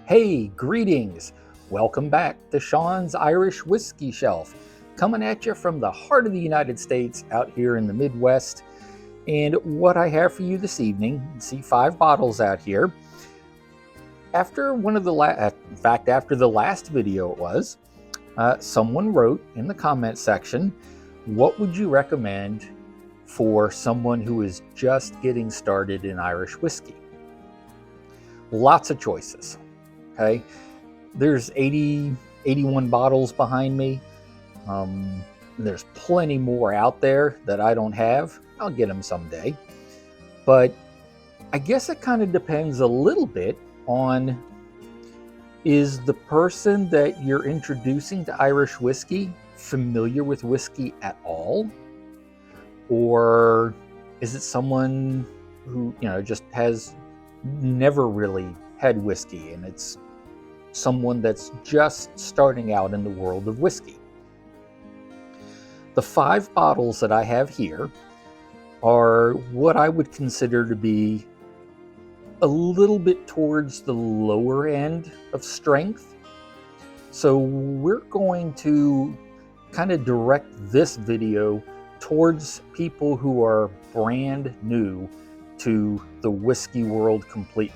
Hey, greetings! Welcome back to Sean's Irish Whiskey Shelf, coming at you from the heart of the United States out here in the Midwest. And what I have for you this evening, you see 5 bottles out here. After after the last video it was, someone wrote in the comment section, what would you recommend for someone who is just getting started in Irish whiskey? Lots of choices. Okay, there's 81 bottles behind me. There's plenty more out there that I don't have. I'll get them someday. But I guess it kind of depends a little bit on, is the person that you're introducing to Irish whiskey familiar with whiskey at all? Or is it someone who, just has never really had whiskey, and it's someone that's just starting out in the world of whiskey? The 5 bottles that I have here are what I would consider to be a little bit towards the lower end of strength. So we're going to kind of direct this video towards people who are brand new to the whiskey world completely.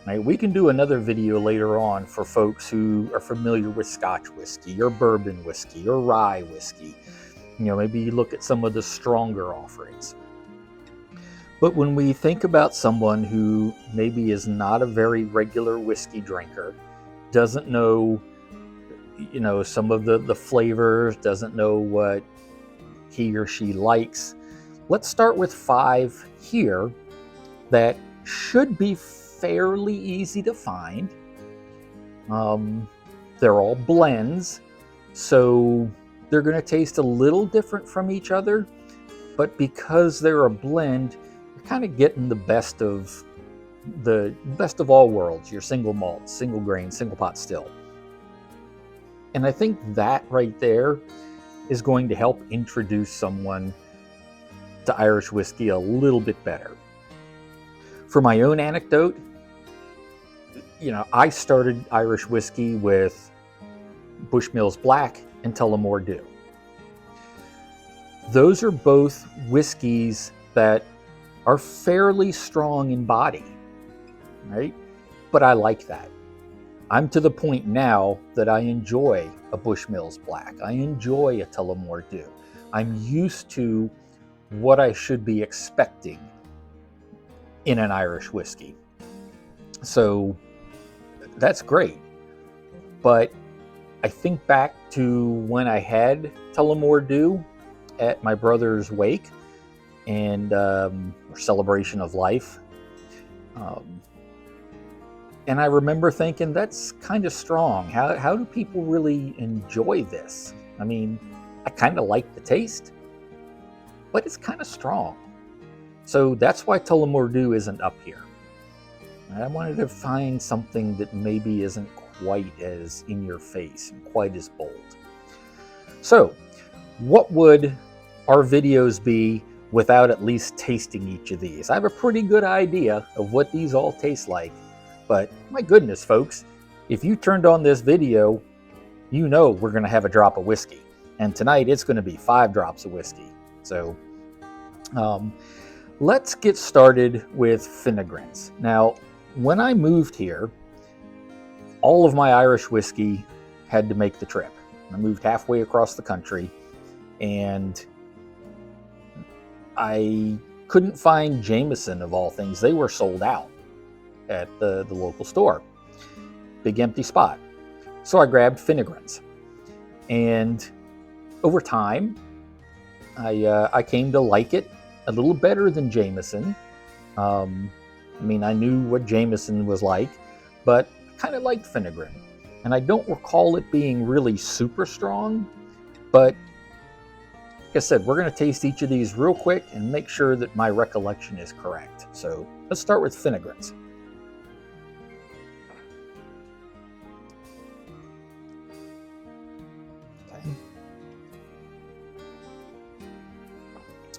Right, we can do another video later on for folks who are familiar with Scotch whiskey or bourbon whiskey or rye whiskey. Maybe you look at some of the stronger offerings. But when we think about someone who maybe is not a very regular whiskey drinker, doesn't know, some of the flavors, doesn't know what he or she likes, let's start with 5 here that should be fairly easy to find. They're all blends, so they're going to taste a little different from each other, but because they're a blend, you're kind of getting the best of all worlds. Your single malt, single grain, single pot still. And I think that right there is going to help introduce someone to Irish whiskey a little bit better. For my own anecdote, I started Irish whiskey with Bushmills Black and Tullamore Dew. Those are both whiskeys that are fairly strong in body, right? But I like that. I'm to the point now that I enjoy a Bushmills Black. I enjoy a Tullamore Dew. I'm used to what I should be expecting in an Irish whiskey. So that's great. But I think back to when I had Tullamore Dew at my brother's wake and celebration of life. And I remember thinking, that's kind of strong. How do people really enjoy this? I mean, I kind of like the taste, but it's kind of strong. So that's why Tullamore Dew isn't up here. I wanted to find something that maybe isn't quite as in your face and quite as bold. So what would our videos be without at least tasting each of these? I have a pretty good idea of what these all taste like, but my goodness, folks, if you turned on this video, we're going to have a drop of whiskey. And tonight it's going to be 5 drops of whiskey. So let's get started with Finagrens. Now, when I moved here, all of my Irish whiskey had to make the trip. I moved halfway across the country, and I couldn't find Jameson, of all things. They were sold out at the local store. Big empty spot. So I grabbed Finagrens. And over time, I came to like it a little better than Jameson. I knew what Jameson was like, but I kind of liked Finagren. And I don't recall it being really super strong, but like I said, we're going to taste each of these real quick and make sure that my recollection is correct. So let's start with Finagrens. Okay.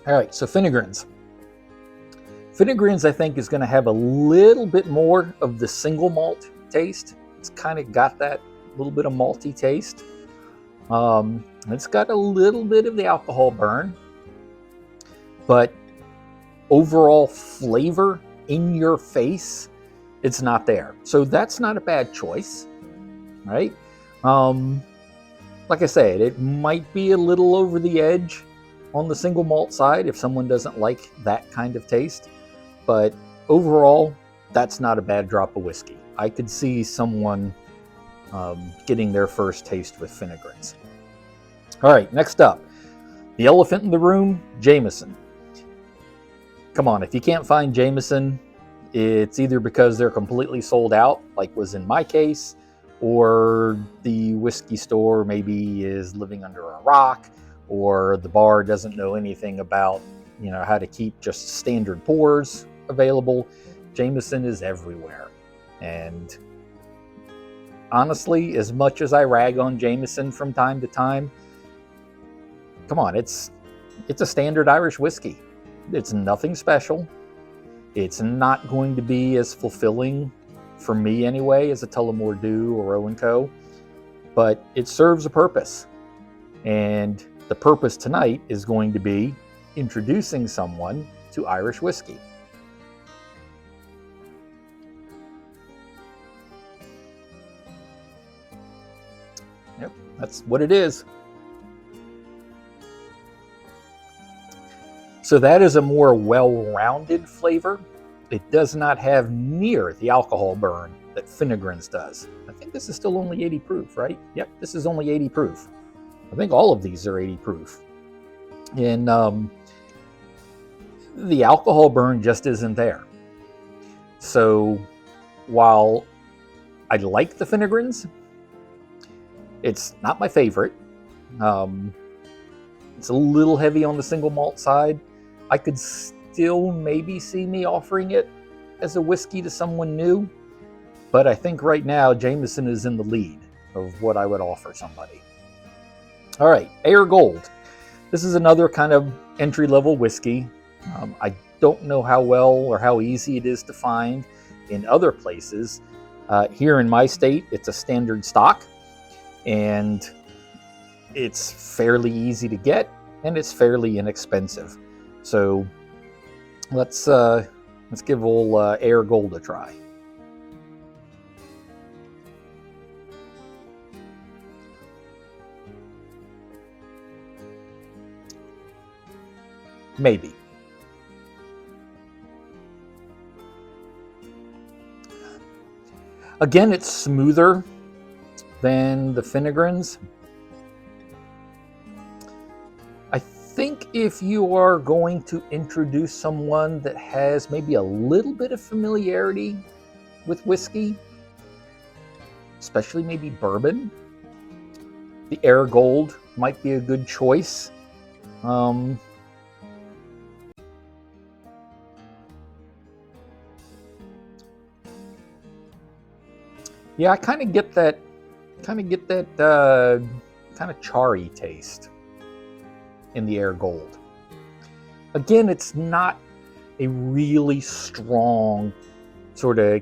All right, so Finagrens. Finagrens, I think, is going to have a little bit more of the single malt taste. It's kind of got that little bit of malty taste. It's got a little bit of the alcohol burn, but overall flavor in your face, it's not there. So that's not a bad choice, right? Like I said, it might be a little over the edge on the single malt side if someone doesn't like that kind of taste, but overall, that's not a bad drop of whiskey. I could see someone getting their first taste with Finagrens. All right, next up, the elephant in the room, Jameson. Come on, if you can't find Jameson, it's either because they're completely sold out, like was in my case, or the whiskey store maybe is living under a rock, or the bar doesn't know anything about, how to keep just standard pours available. Jameson is everywhere. And honestly, as much as I rag on Jameson from time to time, come on, it's a standard Irish whiskey. It's nothing special. It's not going to be as fulfilling, for me anyway, as a Tullamore Dew or Roe & Co. But it serves a purpose. And the purpose tonight is going to be introducing someone to Irish whiskey. Yep, that's what it is. So that is a more well-rounded flavor. It does not have near the alcohol burn that Finagren's does. I think this is still only 80 proof, right? Yep, this is only 80 proof. I think all of these are 80 proof. And the alcohol burn just isn't there. So while I like the Finagrens, it's not my favorite. It's a little heavy on the single malt side. I could still maybe see me offering it as a whiskey to someone new, but I think right now Jameson is in the lead of what I would offer somebody. All right, Eiregold. This is another kind of entry-level whiskey. I don't know how well or how easy it is to find in other places. Here in my state, it's a standard stock, and it's fairly easy to get, and it's fairly inexpensive. So let's give old Eiregold a try. Maybe. Again, it's smoother than the Finagrens. I think if you are going to introduce someone that has maybe a little bit of familiarity with whiskey, especially maybe bourbon, the Eiregold might be a good choice. Yeah, I kind of get that kind of charry taste in the Eiregold. Again, it's not a really strong sort of,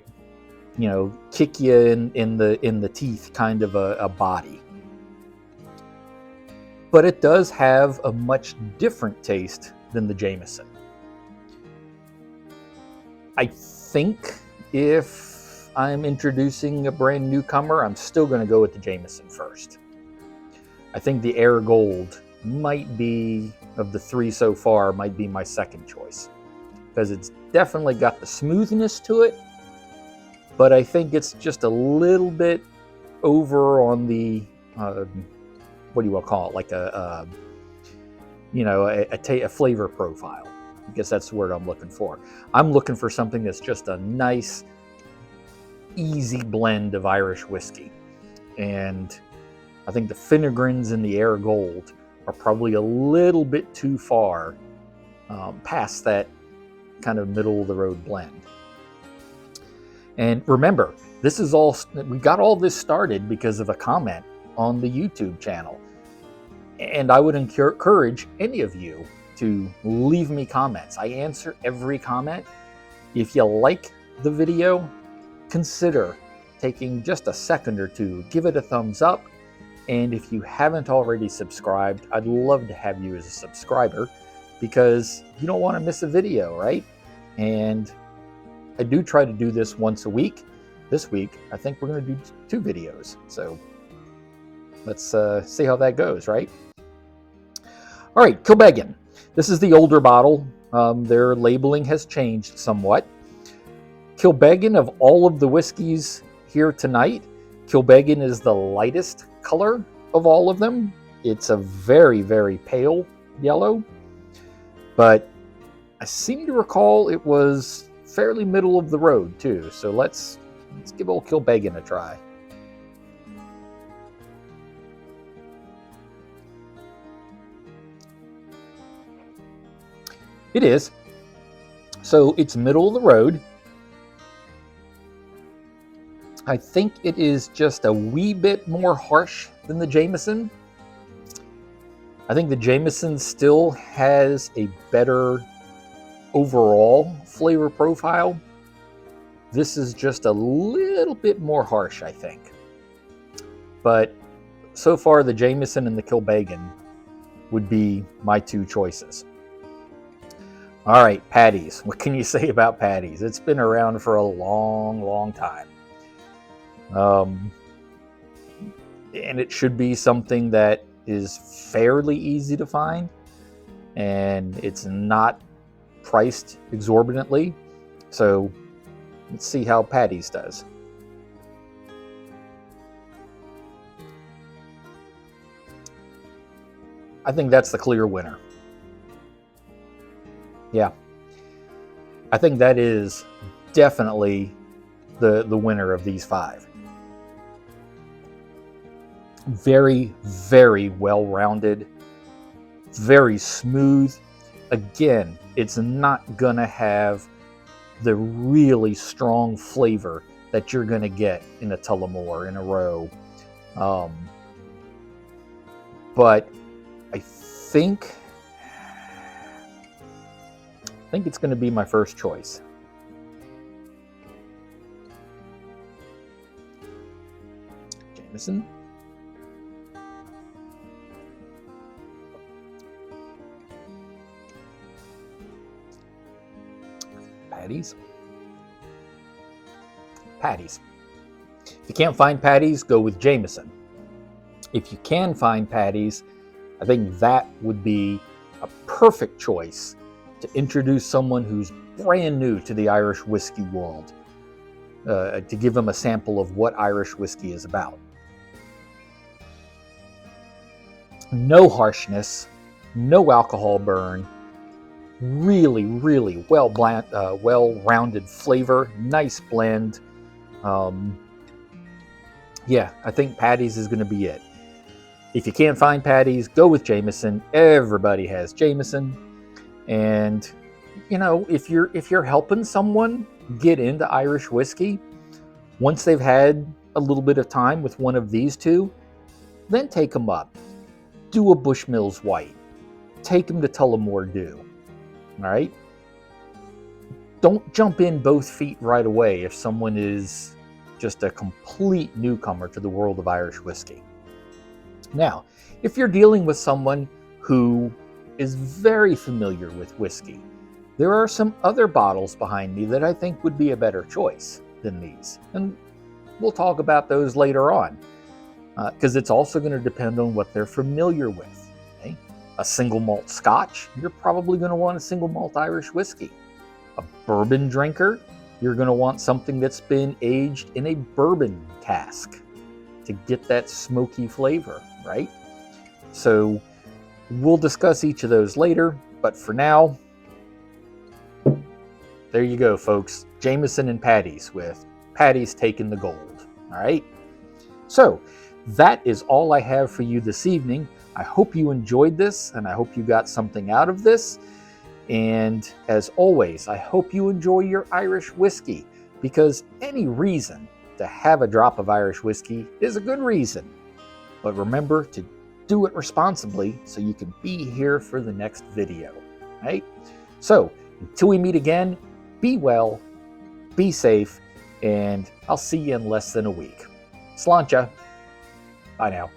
kick you in the teeth kind of a body. But it does have a much different taste than the Jameson. I think if I'm introducing a brand newcomer, I'm still going to go with the Jameson first. I think the Eiregold might be, of the three so far, might be my second choice. Because it's definitely got the smoothness to it, but I think it's just a little bit over on the, what do you want to call it? Like a flavor profile. I guess that's the word I'm looking for. I'm looking for something that's just a nice, easy blend of Irish whiskey. And I think the Finagrens and the Eiregold are probably a little bit too far past that kind of middle of the road blend. And remember, we got all this started because of a comment on the YouTube channel. And I would encourage any of you to leave me comments. I answer every comment. If you like the video, consider taking just a second or two, give it a thumbs up. And if you haven't already subscribed, I'd love to have you as a subscriber, because you don't want to miss a video, right? And I do try to do this once a week. This week, I think we're going to do 2 videos. So let's see how that goes, right? All right, Kilbeggan. This is the older bottle. Their labeling has changed somewhat. Kilbeggan, of all of the whiskeys here tonight, Kilbeggan is the lightest color of all of them. It's a very, very pale yellow, but I seem to recall it was fairly middle of the road too. So let's give old Kilbeggan a try. It is. So it's middle of the road. I think it is just a wee bit more harsh than the Jameson. I think the Jameson still has a better overall flavor profile. This is just a little bit more harsh, I think. But so far, the Jameson and the Kilbeggan would be my 2 choices. All right, Paddy's. What can you say about Paddy's? It's been around for a long, long time. And it should be something that is fairly easy to find, and it's not priced exorbitantly. So let's see how Paddy's does. I think that's the clear winner. Yeah, I think that is definitely the winner of these 5. Very, very well-rounded, very smooth. Again, it's not gonna have the really strong flavor that you're gonna get in a Tullamore, in a Roe. But I think it's gonna be my first choice. Jameson. Paddy's. Paddy's. If you can't find Paddy's, go with Jameson. If you can find Paddy's, I think that would be a perfect choice to introduce someone who's brand new to the Irish whiskey world, to give them a sample of what Irish whiskey is about. No harshness, no alcohol burn, really, really well-rounded flavor, nice blend. Yeah, I think Paddy's is going to be it. If you can't find Paddy's, go with Jameson. Everybody has Jameson. And you know, if you're helping someone get into Irish whiskey, once they've had a little bit of time with one of these 2, then take them up. Do a Bushmills White. Take them to Tullamore Dew. All right? Don't jump in both feet right away if someone is just a complete newcomer to the world of Irish whiskey. Now, if you're dealing with someone who is very familiar with whiskey, there are some other bottles behind me that I think would be a better choice than these. And we'll talk about those later on, because it's also going to depend on what they're familiar with. Okay? A single malt Scotch, you're probably going to want a single malt Irish whiskey. A bourbon drinker, you're going to want something that's been aged in a bourbon cask to get that smoky flavor, right? So we'll discuss each of those later, but for now, there you go, folks. Jameson and Paddy's, with Paddy's taking the gold. All right? So that is all I have for you this evening. I hope you enjoyed this, and I hope you got something out of this. And as always, I hope you enjoy your Irish whiskey, because any reason to have a drop of Irish whiskey is a good reason. But remember to do it responsibly so you can be here for the next video. Right? So until we meet again, be well, be safe, and I'll see you in less than a week. Sláinte. Bye now.